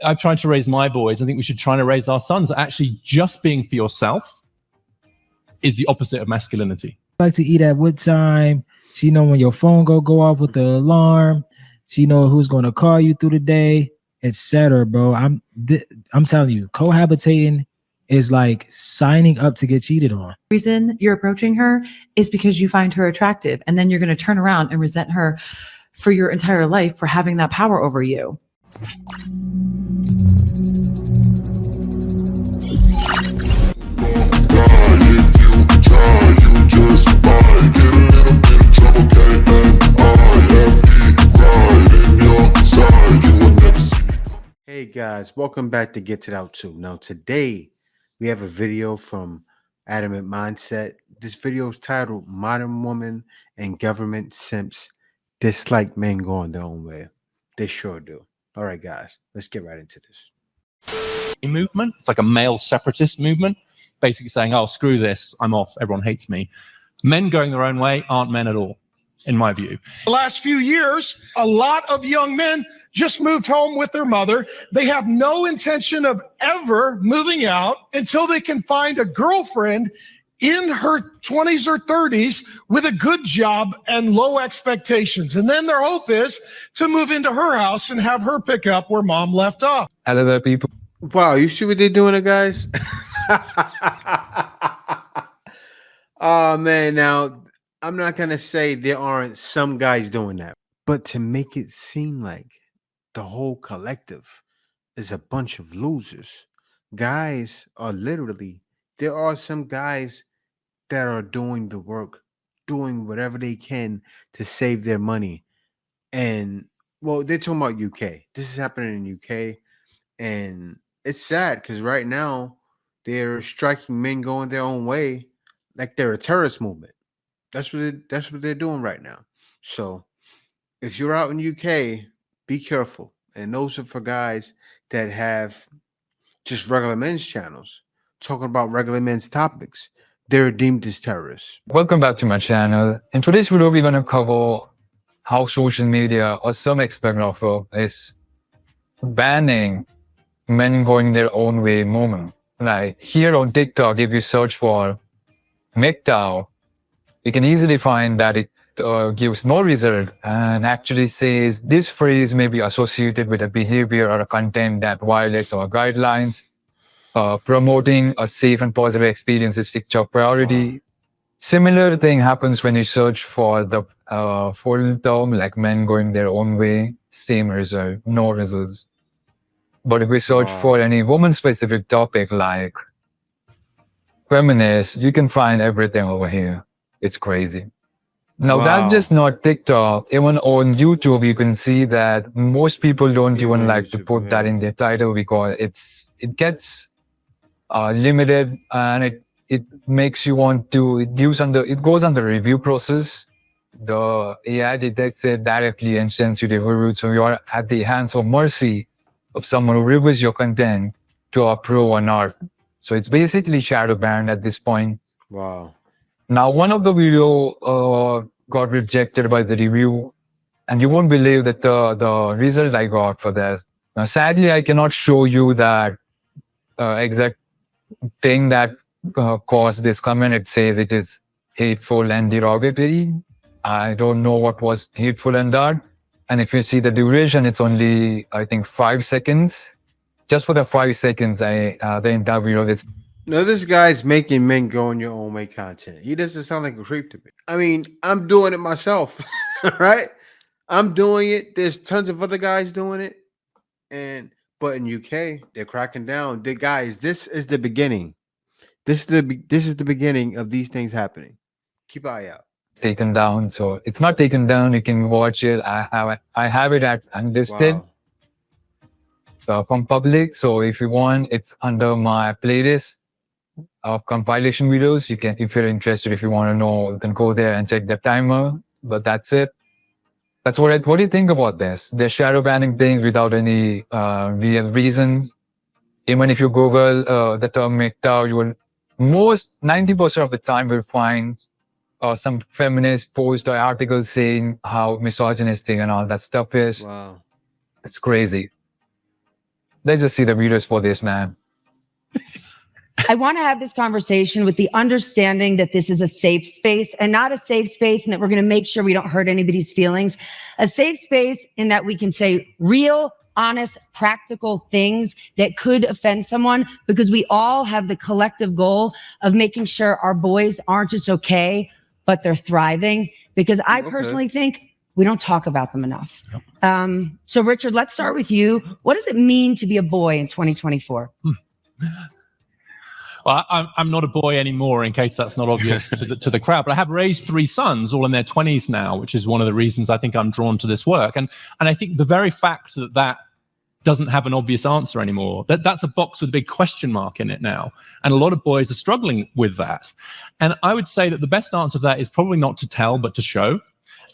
I've tried to raise my boys. I think we should try to raise our sons. Actually, just being for yourself is the opposite of masculinity. Like to eat at what time? She know when your phone go off with the alarm. She know who's going to call you through the day, etc. Bro, I'm telling you, cohabitating is like signing up to get cheated on. The reason you're approaching her is because you find her attractive, and then you're going to turn around and resent her for your entire life for having that power over you. Hey guys, welcome back to Get It Out Too. Now today we have a video from Adamant Mindset. This video is titled Modern Woman and Government Simps Dislike Men Going Their Own Way. They sure do. All right guys, let's get right into this. Movement. It's like a male separatist movement, basically saying, oh, screw this, I'm off, everyone hates me. Men going their own way aren't men at all, in my view. The last few years, a lot of young men just moved home with their mother. They have no intention of ever moving out until they can find a girlfriend in her 20s or 30s with a good job and low expectations. And then their hope is to move into her house and have her pick up where mom left off. Hello there, people. Wow, you see what they're doing, guys? Oh man, now I'm not gonna say there aren't some guys doing that, but to make it seem like the whole collective is a bunch of losers. Guys are literally, there are some guys that are doing the work, doing whatever they can to save their money. And well, they're talking about UK. This is happening in UK, and it's sad because right now they're striking men going their own way like they're a terrorist movement. That's what they're doing right now. So if you're out in UK, be careful. And those are for guys that have just regular men's channels talking about regular men's topics. They're deemed as terrorists. Welcome back to my channel. In today's video, we're going to cover how social media or some aspect of it is banning men going their own way movement. Like here on TikTok, if you search for MGTOW, you can easily find that it gives no result and actually says this phrase may be associated with a behavior or a content that violates our guidelines. Promoting a safe and positive experience is TikTok priority. Similar thing happens when you search for the full term like men going their own way, same result, no results. But if we search for any woman-specific topic like feminist, you can find everything over here. It's crazy. Now that's just not TikTok. Even on YouTube, you can see that most people don't even like to put that in their title because it gets limited and it makes you want to it goes under review process. The AI detects it directly and sends you the review, so you're at the hands of mercy of someone who reviews your content to approve or not. So it's basically shadow banned at this point. Wow. Now, one of the video got rejected by the review, and you won't believe that the result I got for this. Now, sadly, I cannot show you that exact thing that caused this comment. It says it is hateful and derogatory. I don't know what was hateful in that. And if you see the duration, it's only, I think, 5 seconds. Just for the 5 seconds, the entire video is. No, this guy's making men go in your own way content. He doesn't sound like a creep to me. I mean, I'm doing it myself, right? I'm doing it. There's tons of other guys doing it. But in UK, they're cracking down. Guys, this is the beginning. This is the beginning of these things happening. Keep an eye out. It's taken down. So it's not taken down. You can watch it. I have it at unlisted from public. So if you want, it's under my playlist of compilation videos. You can, if you're interested, if you want to know, you can go there and check the timer. But that's it. That's what do you think about this? They're shadow banning things without any real reason. Even if you Google the term MGTOW, you will 90% of the time will find some feminist post or articles saying how misogynistic and all that stuff is. Wow. It's crazy. let's just see the videos for this man. I want to have this conversation with the understanding that this is a safe space, and not a safe space and that we're going to make sure we don't hurt anybody's feelings. A safe space in that we can say real, honest, practical things that could offend someone, because we all have the collective goal of making sure our boys aren't just okay, but they're thriving. Because I personally think we don't talk about them enough. So Richard, let's start with you. What does it mean to be a boy in 2024? Well, I'm not a boy anymore, in case that's not obvious to the crowd. But I have raised 3 sons, all in their 20s now, which is one of the reasons I think I'm drawn to this work. And I think the very fact that doesn't have an obvious answer anymore, that's a box with a big question mark in it now. And a lot of boys are struggling with that. And I would say that the best answer to that is probably not to tell, but to show.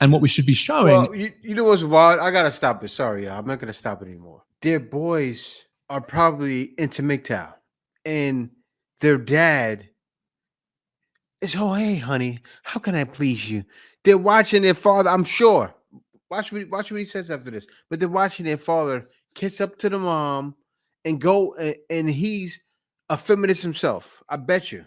And what we should be showing. Well, you know what's wild? I gotta stop it. Sorry, y'all. I'm not gonna stop it anymore. Their boys are probably into MGTOW, and their dad is, oh, hey, honey, how can I please you? They're watching their father, I'm sure. Watch what he says after this. But they're watching their father kiss up to the mom and go, and he's a feminist himself. I bet you.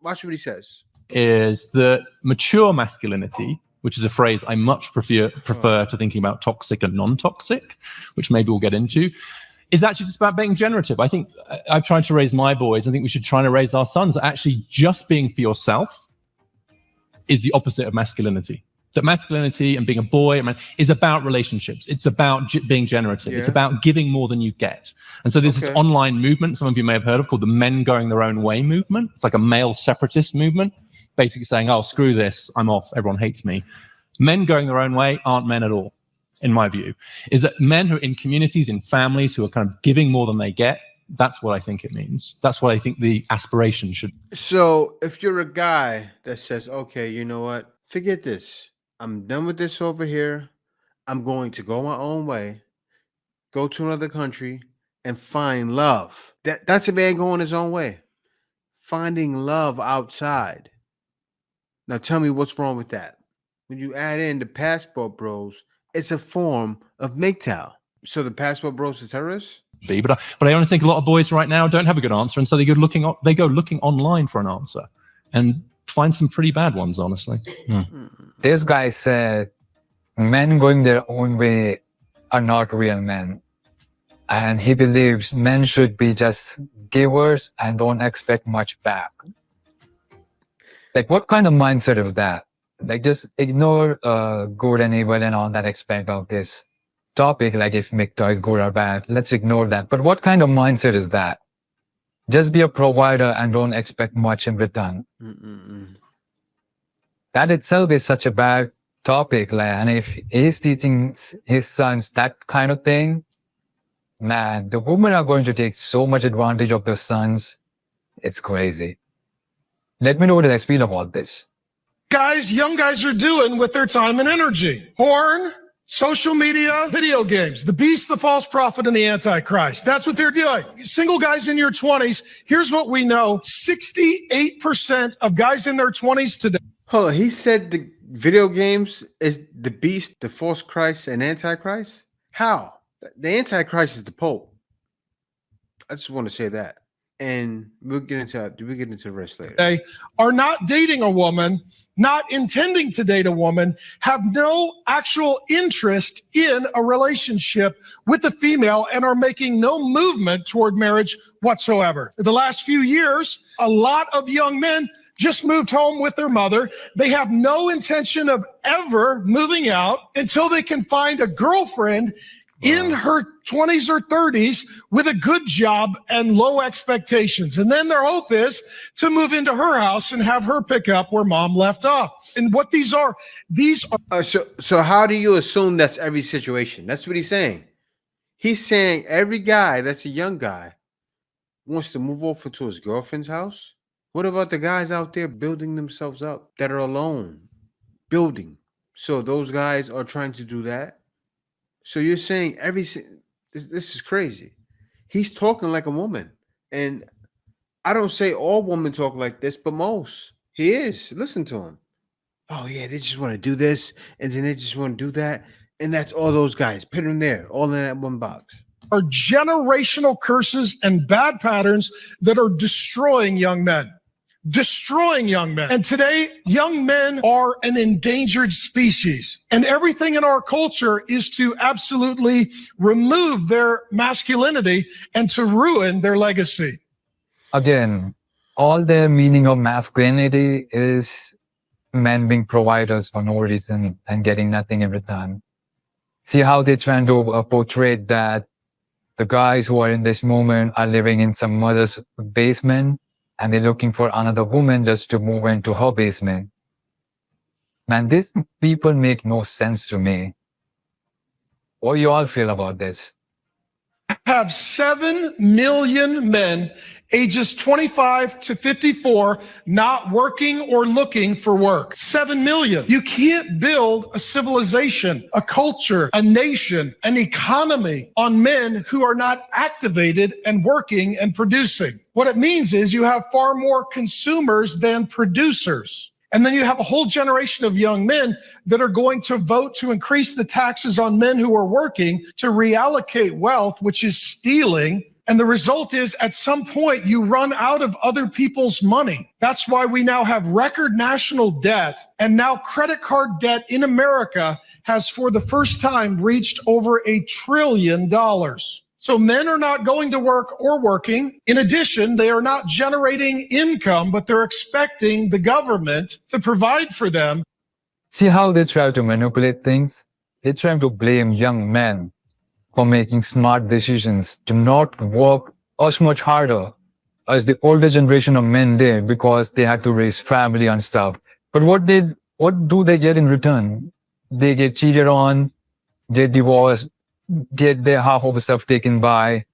Watch what he says. Is that mature masculinity, which is a phrase I much prefer to thinking about toxic and non-toxic, which maybe we'll get into, is actually just about being generative. I think I've tried to raise my boys. I think we should try to raise our sons that actually just being for yourself is the opposite of masculinity. That masculinity and being a boy is about relationships. It's about being generative. Yeah. It's about giving more than you get. And so there's this online movement, some of you may have heard of, called the men going their own way movement. It's like a male separatist movement, basically saying, oh, screw this, I'm off, everyone hates me. Men going their own way aren't men at all, in my view. Is that men who are in communities, in families, who are kind of giving more than they get, that's what I think it means. That's what I think the aspiration should be. So if you're a guy that says, okay, you know what, forget this. I'm done with this over here. I'm going to go my own way, go to another country and find love. That's a man going his own way. Finding love outside. Now tell me what's wrong with that. When you add in the passport bros, it's a form of MGTOW. So the passport bros are terrorists? But I honestly think a lot of boys right now don't have a good answer, and so they go looking online for an answer and find some pretty bad ones, honestly. This guy said men going their own way are not real men, and he believes men should be just givers and don't expect much back. Like, what kind of mindset is that? Like, just ignore good and evil and all that aspect of this topic. Like, if MGTOW is good or bad, let's ignore that. But what kind of mindset is that? Just be a provider and don't expect much in return. That itself is such a bad topic. Like, and if he's teaching his sons that kind of thing, man, the women are going to take so much advantage of their sons. It's crazy. Let me know what you guys feel about this. Young guys are doing with their time and energy. Porn, social media, video games, the beast, the false prophet, and the antichrist. That's what they're doing. Single guys in your 20s, here's what we know. 68% of guys in their 20s today. Hold on, he said the video games is the beast, the false Christ, and antichrist? How? The antichrist is the Pope. I just want to say that. And we'll get into the rest later. They are not dating a woman, not intending to date a woman, have no actual interest in a relationship with a female, and are making no movement toward marriage whatsoever. The last few years, a lot of young men just moved home with their mother. They have no intention of ever moving out until they can find a girlfriend in her 20s or 30s with a good job and low expectations. And then their hope is to move into her house and have her pick up where mom left off. And what these are. So how do you assume that's every situation? That's what he's saying. He's saying every guy that's a young guy wants to move over to his girlfriend's house. What about the guys out there building themselves up that are alone, building? So those guys are trying to do that. So you're saying this is crazy. He's talking like a woman. And I don't say all women talk like this, but most. He is. Listen to him. Oh, yeah, they just want to do this, and then they just want to do that. And that's all those guys. Put them there, all in that one box. are generational curses and bad patterns that are destroying young men. Destroying young men. And today, young men are an endangered species. And everything in our culture is to absolutely remove their masculinity and to ruin their legacy. Again, all their meaning of masculinity is men being providers for no reason and getting nothing in return. See how they're trying to portray that the guys who are in this moment are living in some mother's basement and they're looking for another woman just to move into her basement. Man, these people make no sense to me. What do you all feel about this? Have 7 million men ages 25 to 54 not working or looking for work. 7 million. You can't build a civilization, a culture, a nation, an economy on men who are not activated and working and producing. What it means is you have far more consumers than producers. And then you have a whole generation of young men that are going to vote to increase the taxes on men who are working to reallocate wealth, which is stealing. And the result is at some point you run out of other people's money. That's why we now have record national debt. And now credit card debt in America has for the first time reached over $1 trillion. So men are not going to work or working. In addition, they are not generating income, but they're expecting the government to provide for them. See how they try to manipulate things? They try to blame young men for making smart decisions to not work as much harder as the older generation of men did because they had to raise family and stuff. But what do they get in return? They get cheated on, get divorced, get their half of the stuff taken by,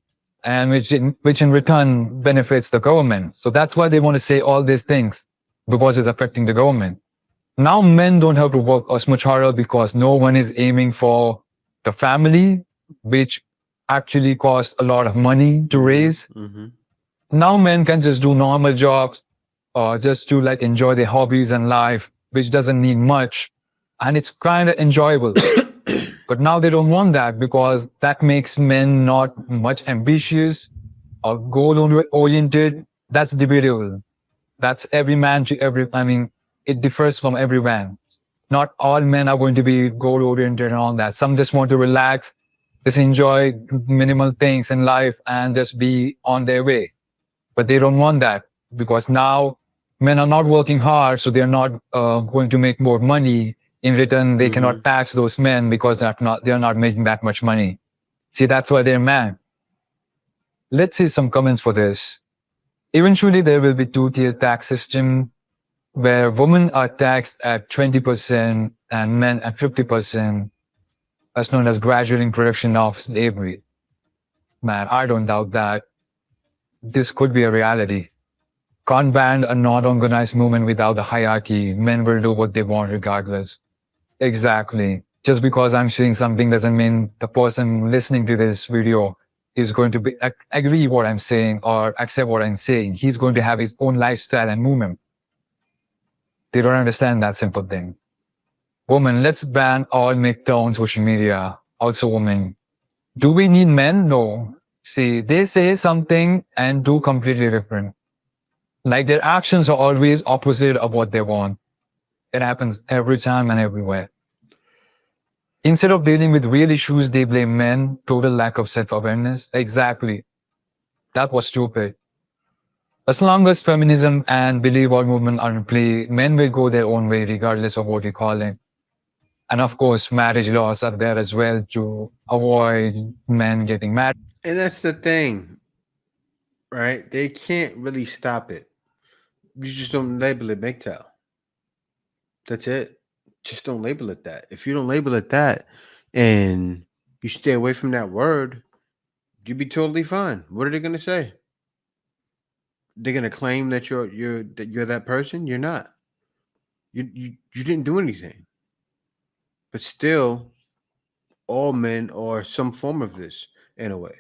and which in return benefits the government. So that's why they want to say all these things, because it's affecting the government. Now men don't have to work as much harder because no one is aiming for the family, which actually costs a lot of money to raise. Mm-hmm. Now men can just do normal jobs or just to like enjoy their hobbies and life, which doesn't need much. And it's kind of enjoyable. But now they don't want that because that makes men not much ambitious or goal-oriented. That's debatable. That's every man to every, I mean, it differs from every man. Not all men are going to be goal-oriented and all that. Some just want to relax, just enjoy minimal things in life and just be on their way. But they don't want that because now men are not working hard, so they're not going to make more money. In return, they cannot tax those men because they're not making that much money. See, that's why they're mad. Let's see some comments for this. Eventually, there will be two-tier tax system where women are taxed at 20% and men at 50%. That's known as gradual introduction of slavery. Man, I don't doubt that this could be a reality. Can't ban a non-organized movement without a hierarchy. Men will do what they want regardless. Exactly. Just because I'm saying something doesn't mean the person listening to this video is going to agree what I'm saying or accept what I'm saying. He's going to have his own lifestyle and movement. They don't understand that simple thing. Women, let's ban all make-up on social media. Also women. Do we need men? No. See, they say something and do completely different. Like their actions are always opposite of what they want. It happens every time and everywhere. Instead of dealing with real issues, they blame men, total lack of self-awareness. Exactly. That was stupid. As long as feminism and believe all movement are in play, men will go their own way regardless of what you call it. And of course, marriage laws are there as well to avoid men getting married. And that's the thing, right? They can't really stop it. You just don't label it MGTOW. That's it. Just don't label it that. If you don't label it that and you stay away from that word, you'd be totally fine. What are they gonna say? They're gonna claim that you're that person? You're not. You didn't do anything. But still, all men are some form of this in a way.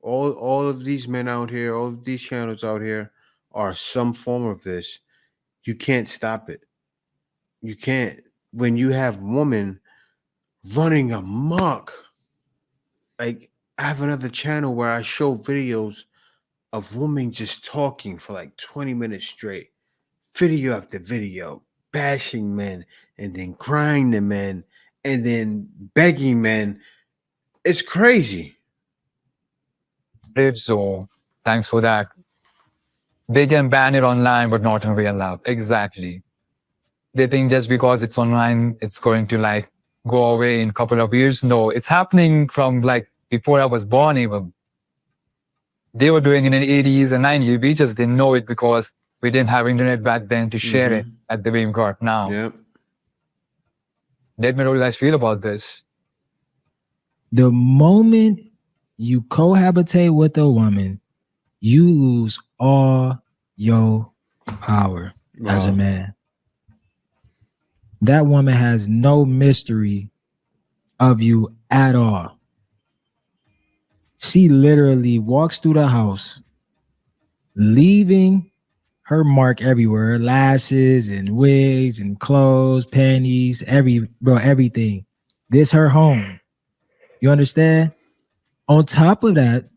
All of these men out here, all of these channels out here are some form of this. You can't stop it. You can't. When you have women running amok, like I have another channel where I show videos of women just talking for like 20 minutes straight, video after video, bashing men and then crying to men and then begging men. It's crazy. Great, so thanks for that. They can ban it online, but not in real life. Exactly. They think just because it's online, it's going to like go away in a couple of years. No, it's happening from like before I was born even. They were doing it in the 80s and 90s. We just didn't know it because we didn't have internet back then to share it at the way we got now. Yep. Let me know how you guys feel about this. The moment you cohabitate with a woman, you lose all your power as a Wow. man. That woman has no mystery of you at all. She literally walks through the house, leaving her mark everywhere, lashes and wigs and clothes, panties, everything. This her home. You understand? On top of that,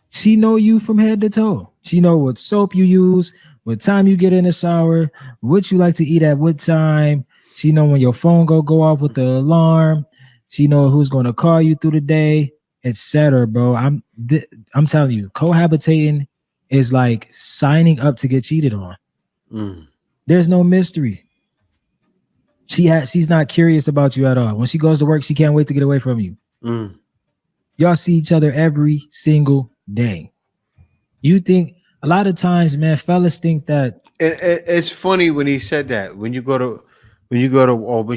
she know you from head to toe. She know what soap you use, what time you get in the shower, what you like to eat at what time. She know when your phone go off with the alarm. She know who's going to call you through the day, etc. Bro, I'm telling you, cohabitating is like signing up to get cheated on. There's no mystery. She's not curious about you at all. When she goes to work, she can't wait to get away from you. Y'all see each other every single day. You think a lot of times, man, fellas think that It's funny when he said that. When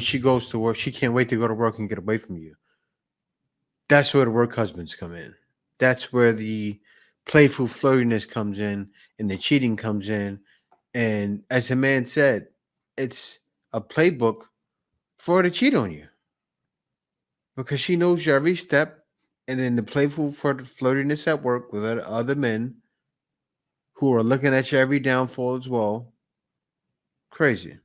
she goes to work, she can't wait to go to work and get away from you. That's where the work husbands come in. That's where the playful flirtiness comes in and the cheating comes in. And as the man said, it's a playbook for her to cheat on you. Because she knows your every step, and then the playful flirtiness at work with other men who are looking at your every downfall as well. Crazy.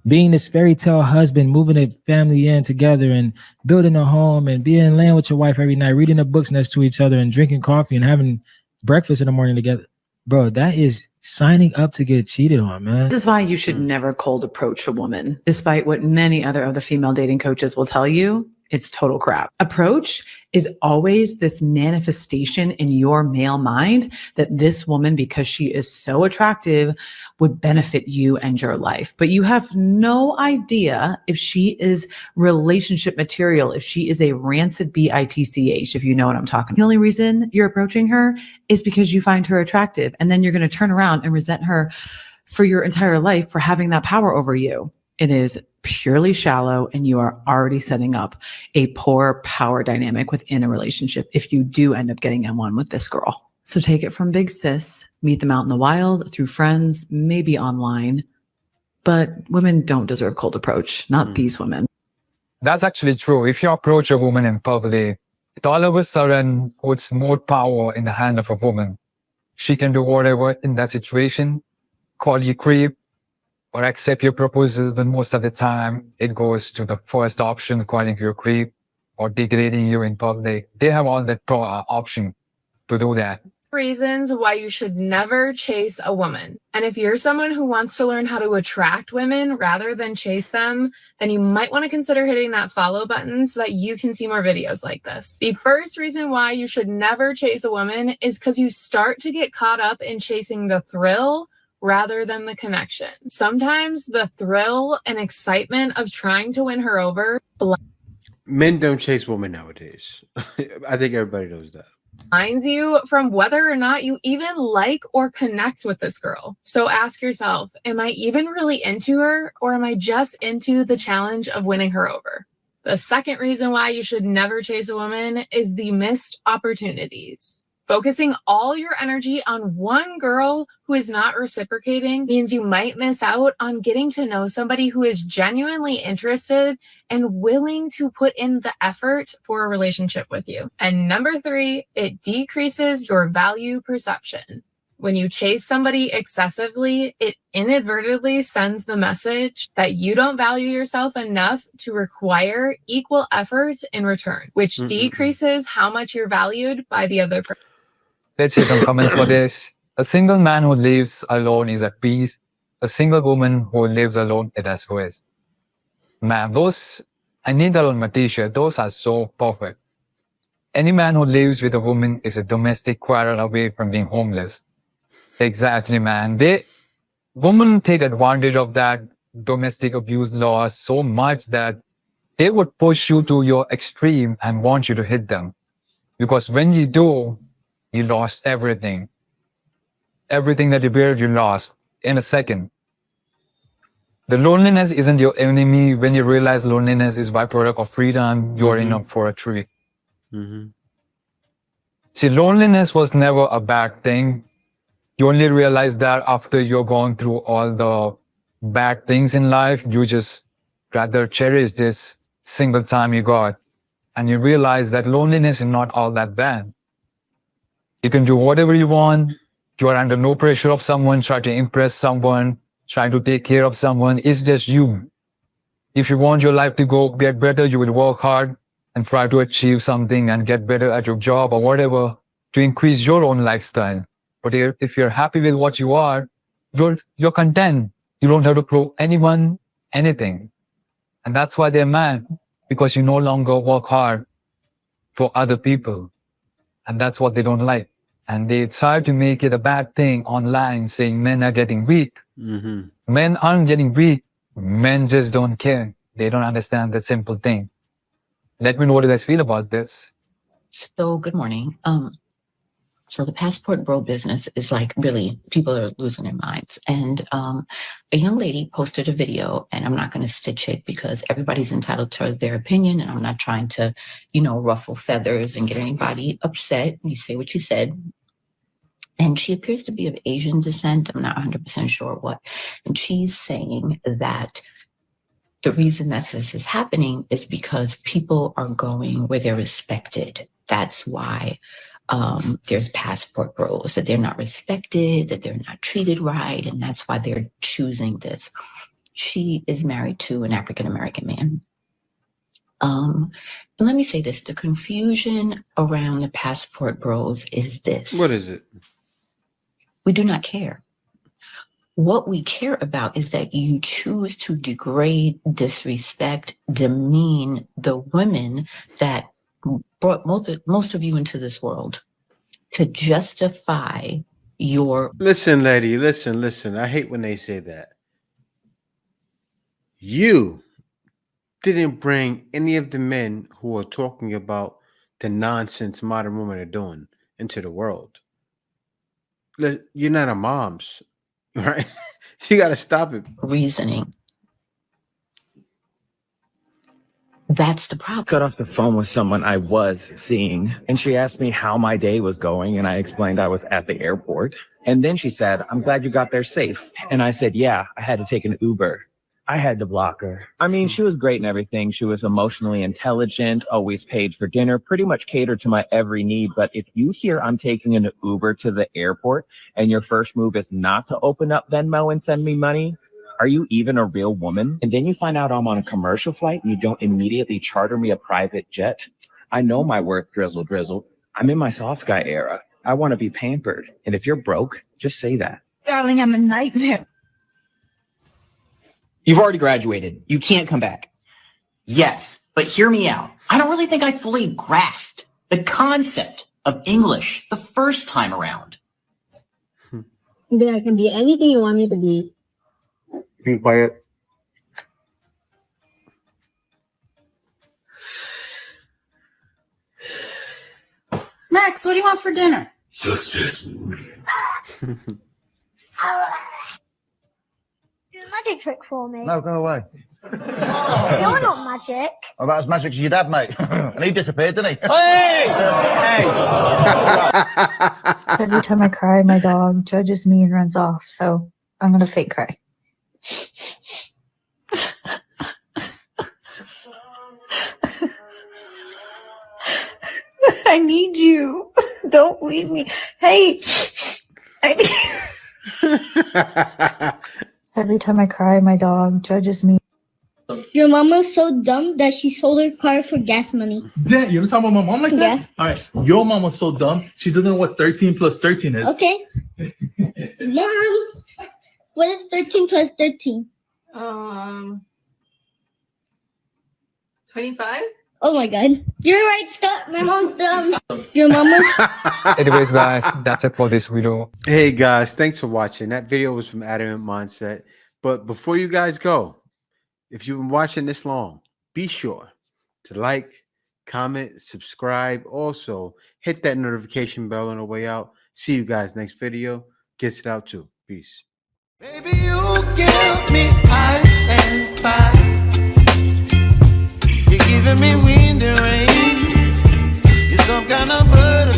being this fairy tale husband, moving a family in together and building a home and being laying with your wife every night, reading the books next to each other and drinking coffee and having breakfast in the morning together. Bro, that is signing up to get cheated on, man. This is why you should never cold approach a woman. Despite what many other of the female dating coaches will tell you, it's total crap. Approach is always this manifestation in your male mind that this woman, because she is so attractive, would benefit you and your life. But you have no idea if she is relationship material, if she is a rancid bitch, if you know what I'm talking about. The only reason you're approaching her is because you find her attractive. And then you're going to turn around and resent her for your entire life for having that power over you. It is purely shallow, and you are already setting up a poor power dynamic within a relationship if you do end up getting in one with this girl. So take it from big sis, meet them out in the wild, through friends, maybe online. But women don't deserve cold approach, not these women. That's actually true. If you approach a woman in public, it all of a sudden puts more power in the hand of a woman. She can do whatever in that situation, call you creep, or accept your proposal, but most of the time it goes to the first option, calling you a creep or degrading you in public. They have all that option to do that. Reasons why you should never chase a woman. And if you're someone who wants to learn how to attract women rather than chase them, then you might want to consider hitting that follow button so that you can see more videos like this. The first reason why you should never chase a woman is because you start to get caught up in chasing the thrill rather than the connection. Sometimes the thrill and excitement of trying to win her over Men don't chase women nowadays. I think everybody knows that. blinds you from whether or not you even like or connect with this girl. So ask yourself, am I even really into her, or am I just into the challenge of winning her over? The second reason why you should never chase a woman is the missed opportunities. Focusing all your energy on one girl who is not reciprocating means you might miss out on getting to know somebody who is genuinely interested and willing to put in the effort for a relationship with you. And number 3, it decreases your value perception. When you chase somebody excessively, it inadvertently sends the message that you don't value yourself enough to require equal effort in return, which decreases how much you're valued by the other person. Let's hit some comments for this. A single man who lives alone is at peace. A single woman who lives alone is at rest. Man, I need that on my t-shirt. Those are so perfect. Any man who lives with a woman is a domestic quarrel away from being homeless. Exactly, man. Women take advantage of that domestic abuse law so much that they would push you to your extreme and want you to hit them. Because when you do, you lost everything. Everything that you built, you lost in a second. The loneliness isn't your enemy. When you realize loneliness is byproduct of freedom, you're in for a treat. See, loneliness was never a bad thing. You only realize that after you're going through all the bad things in life. You just rather cherish this single time you got. And you realize that loneliness is not all that bad. You can do whatever you want. You are under no pressure of someone, try to impress someone, trying to take care of someone. It's just you. If you want your life to get better, you will work hard and try to achieve something and get better at your job or whatever to increase your own lifestyle. But if you're happy with what you are, you're content. You don't have to prove anyone anything. And that's why they're mad, because you no longer work hard for other people. And that's what they don't like. And they try to make it a bad thing online, saying men are getting weak. Men aren't getting weak. Men just don't care. They don't understand the simple thing. Let me know what you guys feel about this. So good morning. So the passport bro business is like really, people are losing their minds. And a young lady posted a video, and I'm not going to stitch it because everybody's entitled to their opinion, and I'm not trying to, ruffle feathers and get anybody upset. You say what you said. And she appears to be of Asian descent. I'm not 100% sure what. And she's saying that the reason that this is happening is because people are going where they're respected. That's why there's passport bros, that they're not respected, that they're not treated right, and that's why they're choosing this. She is married to an African-American man. Let me say this, the confusion around the passport bros is this. What is it? We do not care. What we care about is that you choose to degrade, disrespect, demean the women that brought most of you into this world to justify your... Listen, lady, listen. I hate when they say that. You didn't bring any of the men who are talking about the nonsense modern women are doing into the world. You're not a mom's, right? You got to stop it. Reasoning. That's the problem. Got off the phone with someone I was seeing, and she asked me how my day was going, and I explained I was at the airport. And then she said, "I'm glad you got there safe." And I said, "Yeah, I had to take an Uber." I had to block her. I mean, she was great and everything. She was emotionally intelligent, always paid for dinner, pretty much catered to my every need. But if you hear I'm taking an Uber to the airport and your first move is not to open up Venmo and send me money, are you even a real woman? And then you find out I'm on a commercial flight and you don't immediately charter me a private jet. I know my worth, drizzle. I'm in my soft guy era. I want to be pampered. And if you're broke, just say that. Darling, I'm a nightmare. You've already graduated. You can't come back. Yes, but hear me out. I don't really think I fully grasped the concept of English the first time around. Then I can be anything you want me to be. Be quiet. Max, what do you want for dinner? Justice. Do a magic trick for me. No, go away. You're not magic. About as magic as your dad, mate. And he disappeared, didn't he? Hey! Every time I cry, my dog judges me and runs off. So I'm going to fake cry. I need you. Don't leave me. Hey, Every time I cry, my dog judges me. Your mama's so dumb that she sold her car for gas money. Damn, you don't talk about my mom like that? Yeah. All right, your mom was so dumb, she doesn't know what 13 plus 13 is. Okay. Mom, what is 13 plus 13? 25? Oh my god. You're right, stop. My mom's dumb. Your mama's... Anyways, guys, that's it for this video. Hey guys, thanks for watching. That video was from Adamant Mindset. But before you guys go, if you've been watching this long, be sure to like, comment, subscribe. Also, hit that notification bell on the way out. See you guys next video. Gets it out too. Peace. Baby, you give me ice and fire. You're giving me wind and rain. You're some kind of bird.